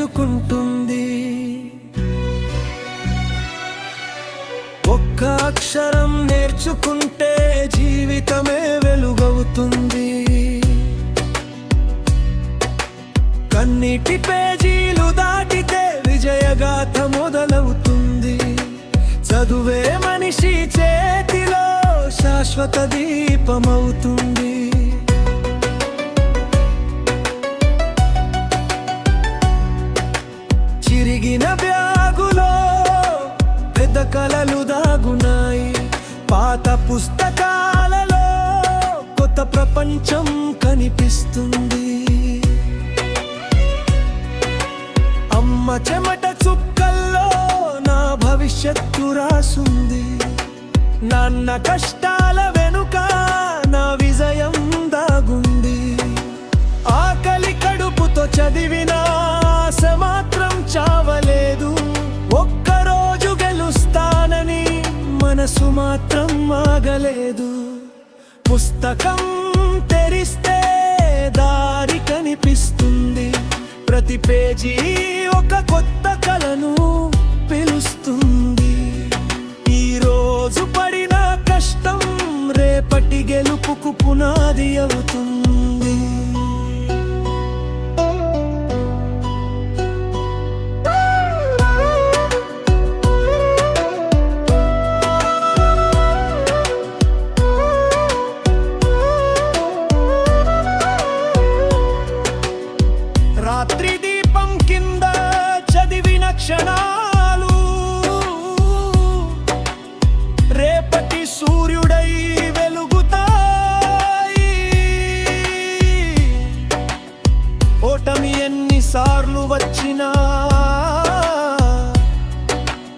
నేర్చుకుంటుంది. ఒక్క అక్షరం నేర్చుకుంటే జీవితమే వెలుగవుతుంది. కన్నీటి పేజీలు దాటితే విజయగాథ మొదలవుతుంది. చదువే మనిషి చేతిలో శాశ్వత దీపమవుతుంది. చిరిగిన బ్యాగులో పెద్ద కలలు దాగున్నాయి. పాత పుస్తకాలలో కొత్త ప్రపంచం కనిపిస్తుంది. అమ్మ చెమట చుక్కల్లో నా భవిష్యత్తు రాసుంది. నాన్న కష్టాల వెనుక నా విజయం దాగుంది. ఆకలి కడుపుతో చదివిన ఆశ మాత్రం చావలేదు. ఒక్కరోజు గెలుస్తానని మనసు మాత్రం ఆగలేదు. పుస్తకం తెరిస్తే దారి కనిపిస్తుంది. ప్రతి పేజీ ఒక కొత్త కలను పిలుస్తుంది. ఈ రోజు పడిన కష్టం రేపటి గెలుపుకు పునాది అవుతుంది. రాత్రి దీపం కింద చదివిన క్షణాలు రేపటి సూర్యుడై వెలుగుతాయి. ఓటమి ఎన్నిసార్లు వచ్చినా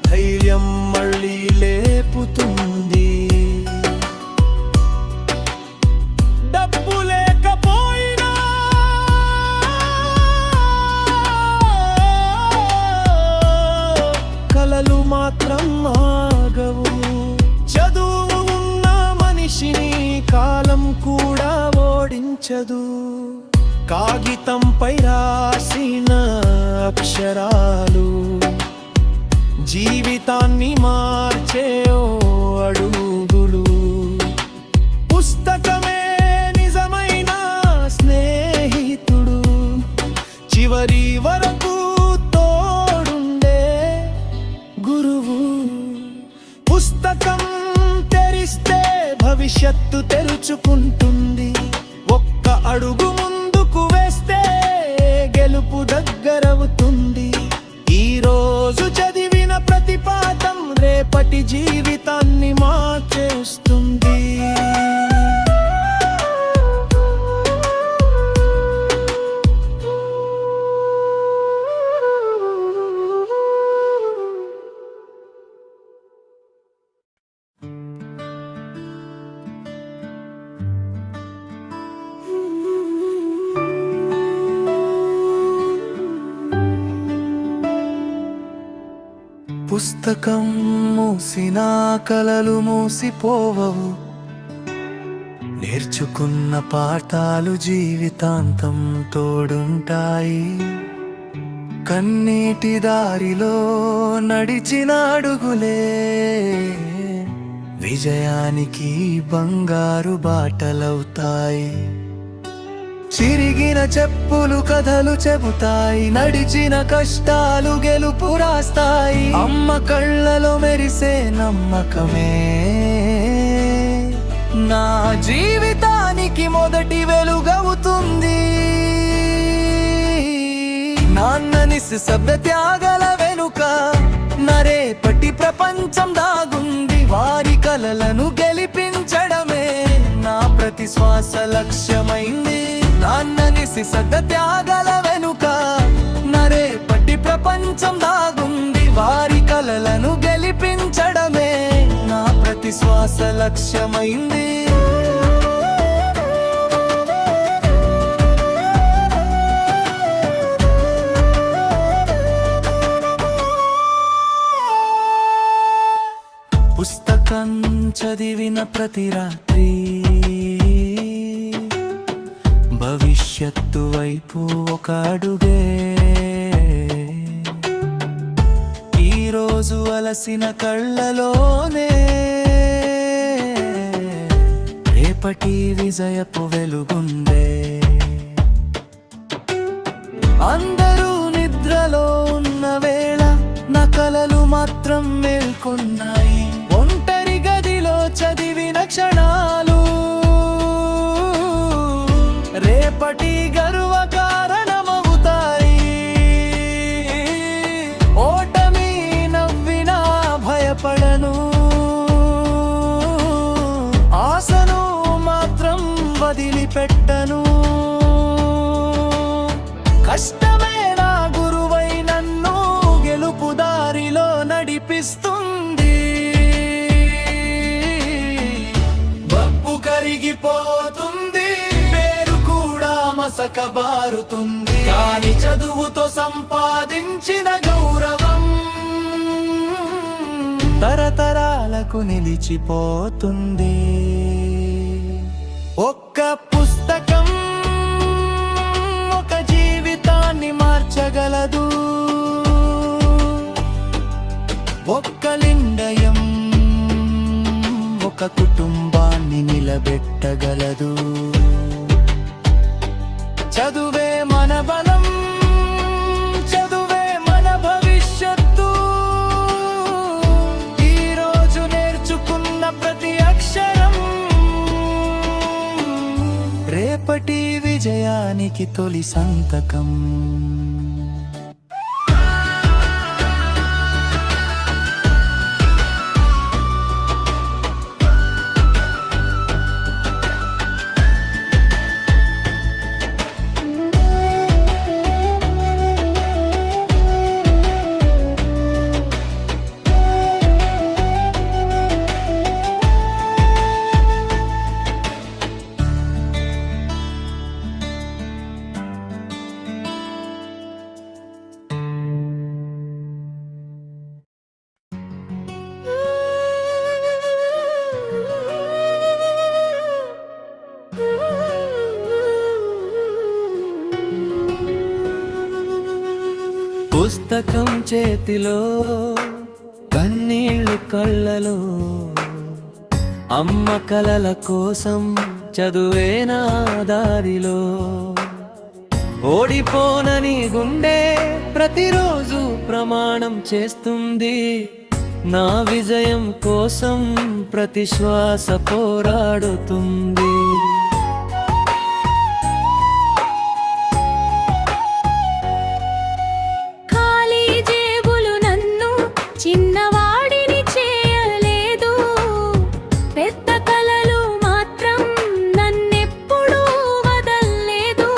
ధైర్యం మళ్ళీ లేపుతుంది. డబ్బు లేకపోయినా కలలు మాత్రం ఆగవు. చదువు ఉన్న మనిషిని కాలం కూడా ఓడించదు. కాగితంపై రాసిన అక్షరాలు జీవితాన్ని మార్చే ఓ అడుగులు. పుస్తకమే నిజమైన స్నేహితుడు. చివరి వరకు తోడుండే గురువు. పుస్తకం తెరిస్తే భవిష్యత్తు తెరుచుకుంటుంది. ఒక్క అడుగు ముందుకు వేస్తే గెలుపు దగ్గరవుతుంది. ఈ రోజు చదివిన ప్రతి పాఠం రేపటి జీవితాన్ని మార్చేస్తుంది. పుస్తకం మూసిన కలలు మూసిపోవవు. నేర్చుకున్న పాఠాలు జీవితాంతం తోడుంటాయి. కన్నీటి దారిలో నడిచిన అడుగులే విజయానికి బంగారు బాటలవుతాయి. చిరిగిన చెప్పులు కథలు చెబుతాయి. నడిచిన కష్టాలు గెలుపు రాస్తాయి. అమ్మ కళ్ళలో మెరిసే నమ్మకమే నా జీవితానికి మొదటి వెలుగవుతుంది. నాన్న నిశ్శబ్ద త్యాగాల వెనుక నరేపటి ప్రపంచం దాగుంది. వారి కలలను గెలిపించడమే నా ప్రతి శ్వాస లక్ష్యమైంది. నాన్న నిశ్శబ్ద త్యాగాల వెనుక నరేపటి ప్రపంచం దాగుంది. వారి కలలను గెలిపించడమే నా ప్రతి శ్వాస లక్ష్యమైంది. పుస్తకం చదివిన ప్రతి రాత్రి భవిష్యత్తు వైపు ఒక అడుగే. కలసిన కళ్ళలోనే రేపటి విజయపు వెలుగుందే. అందరూ నిద్రలో ఉన్న వేళ నా కలలు మాత్రం మేల్కొన్నాయి. ఒంటరి గదిలో చదివిన క్షణాలు రేపటి గర్వ కారణమవుతాయి. ఓటమి నవ్వినా భయపడను, ఆశను మాత్రం వదిలిపెట్టను. కష్టమే నా గురువై నన్ను గెలుపు దారిలో నడిపిస్తుంది. బబ్బు కరిగిపోతుంది, పేరు కూడా మసకబారుతుంది, కానీ చదువుతో సంపాదించిన గౌరవం తరతరాలకు నిలిచిపోతుంది. ఒక్క పుస్తకం ఒక జీవితాన్ని మార్చగలదు, ఒక్క లిండయం ఒక కుటుంబాన్ని నిలబెట్టగలదు. చదువే మన బలం, చదువే మన భవిష్యత్తు. ఈరోజు నేర్చుకున్న ప్రతి అక్షరం రేపటి విజయానికి తొలి సంతకం. పుస్తకం చేతిలో, కన్నీళ్ళు కళ్ళలో, అమ్మ కలల కోసం చదువేనా దారిలో. ఓడిపోనని గుండె ప్రతిరోజు ప్రమాణం చేస్తుంది, నా విజయం కోసం ప్రతి శ్వాస పోరాడుతుంది. చిన్నవాడిని చేయలేదు, పెద్ద కలలు మాత్రం నన్నెప్పుడూ వదల్లేదు.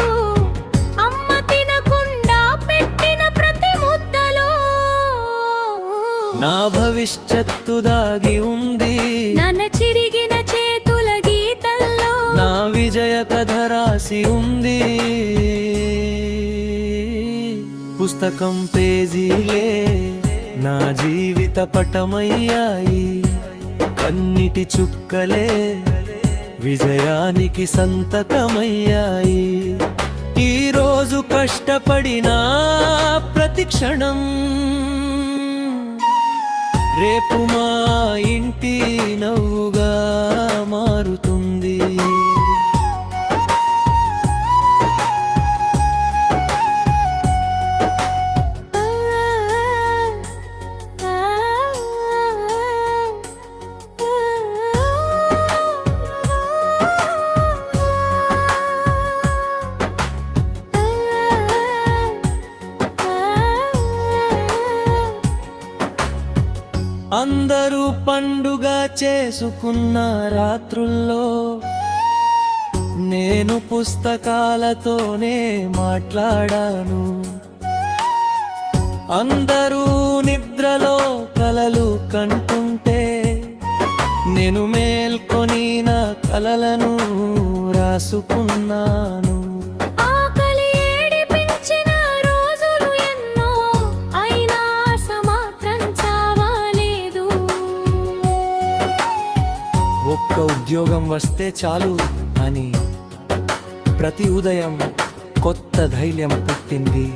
అమ్మ తినకుండా పెట్టిన ప్రతి ముద్దలో నా భవిష్యత్తు దాగి ఉంది, నన్న చిరిగిన చేతుల గీతల్లో నా విజయ కథ రాసి ఉంది. పుస్తకం పేజీలే నా జీవిత పటమయ్యాయి, కన్నిటి చుక్కలే విజయానికి సంతకమయ్యాయి. ఈరోజు కష్టపడిన ప్రతి క్షణం రేపు మా ఇంటి నవ్వుగా మారుతుంది. అందరూ పండుగ చేసుకున్న రాత్రుల్లో నేను పుస్తకాలతోనే మాట్లాడాను. అందరూ నిద్రలో కలలు కంటుంటే నేను మేల్కొని నా కలలను రాసుకున్నాను. ఒక్క ఉద్యోగం వస్తే చాలు అని ప్రతి ఉదయం కొత్త ధైర్యం పుట్టింది.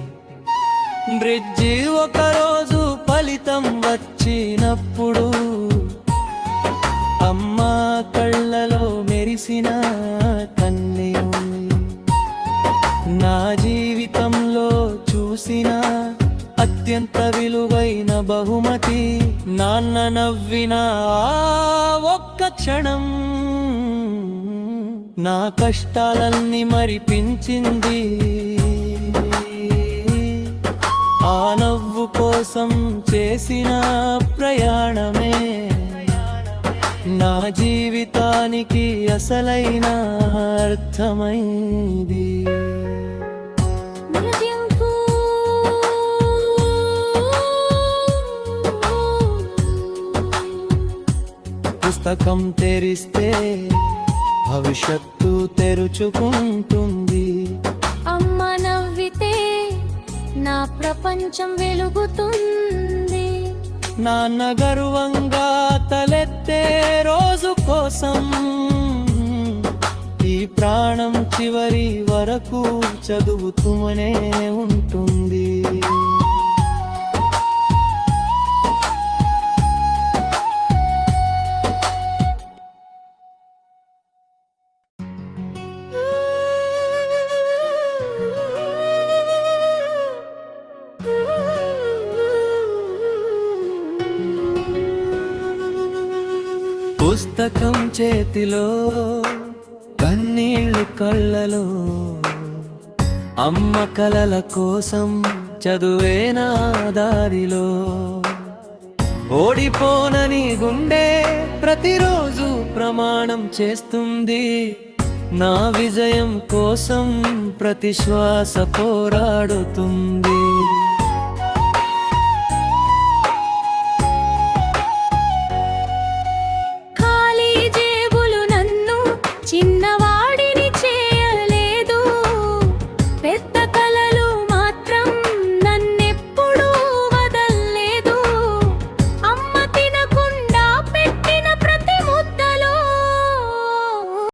బ్రిడ్జి ఒకరోజు ఫలితం కాలం వచ్చినప్పుడు అమ్మా కళ్ళలో మెరిసిన కన్నీయుని నా జీవితంలో చూసిన అత్యంత విలువైన బహుమతి నాన్న నవ్విన ఆ ఒక్క క్షణం నా కష్టాలన్నీ మరిపించింది ఆ నవ్వు కోసం చేసిన ప్రయాణమే నా జీవితానికి అసలైన అర్థమైంది నిజంకు పుస్తకం తెరిస్తే భవిష్యత్తు తెరుచుకుంటుంది అమ్మ నవ్వితే నా ప్రపంచం వెలుగుతుంది నాన్న గర్వంగా తలెత్తే రోజు కోసం ఈ ప్రాణం చివరి వరకు చదువుతూనే ఉంటుంది పుస్తకం చేతిలో కన్నీళ్ళు కళ్ళలో అమ్మ కలల కోసం చదువేనా దారిలో ఓడిపోనని గుండె ప్రతిరోజు ప్రమాణం చేస్తుంది నా విజయం కోసం ప్రతి శ్వాస పోరాడుతుంది